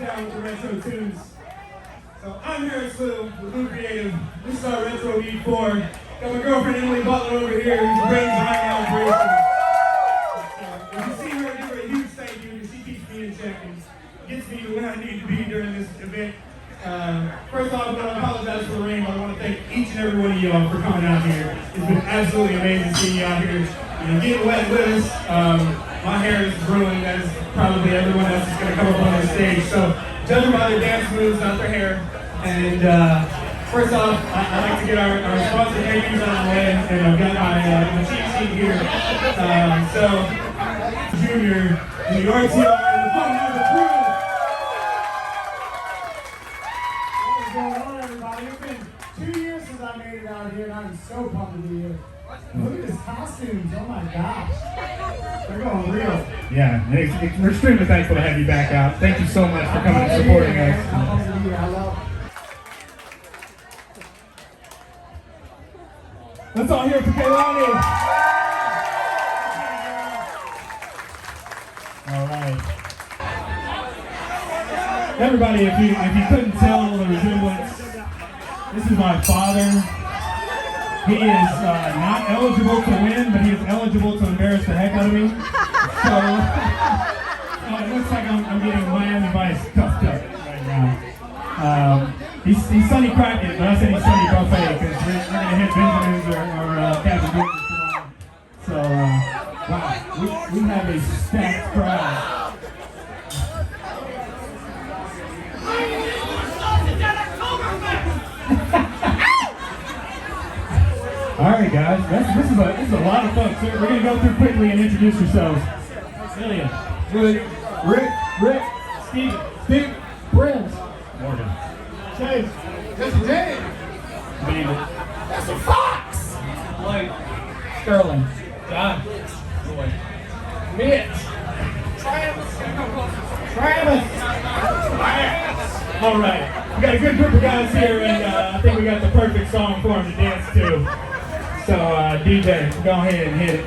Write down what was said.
down with the retro tunes. So I'm Harris Lou with Lou Creative. This is our retro Week 4. Got my girlfriend Emily Butler over here who's brains behind the operation. If you see her, give her a huge thank you because she keeps me in check and gets me to where I need to be during this event. First off, I want to apologize for the rain, but I want to thank each and every one of y'all for coming out here. It's been absolutely amazing seeing y'all here. You know, getting wet with us. My hair is ruined, as probably everyone else is going to come up on the stage. So, judging by their dance moves, not their hair. And first off, I'd like to get our sponsor thank yous out of the way. And I've got my cheat sheet here. Junior, the RTR, and the Vaughn crew. What's going on, everybody? It's been 2 years since I made it out here, and I'm so pumped to be here. Look at these costumes, oh my gosh. They're going real. Yeah, we're extremely thankful to have you back out. Thank you so much for coming and supporting us. I'm pumped to be here. I love it. Let's all hear it for Kaylani. All right. Everybody, if you couldn't tell the resemblance, this is my father. He is not eligible to win, but he is eligible to embarrass the heck out of me. So it looks like I'm getting Miami Vice cuffed up right now. He's Sonny Crockett, but I said he's Sonny Buffet because we're going to hit Benjamin's or Captain Goodness tomorrow. So, wow, we have a stacked crowd. All right, guys, this is a lot of fun. So we're going to go through quickly and introduce yourselves. Ilya, Rick, Steve, Brent, Morgan, Chase, Dave, David, that's a Fox, Blake, Sterling, John, Roy, Mitch, Travis. All right, we got a good group of guys here, and I think we got the perfect song for them to dance to. So, DJ, go ahead and hit it.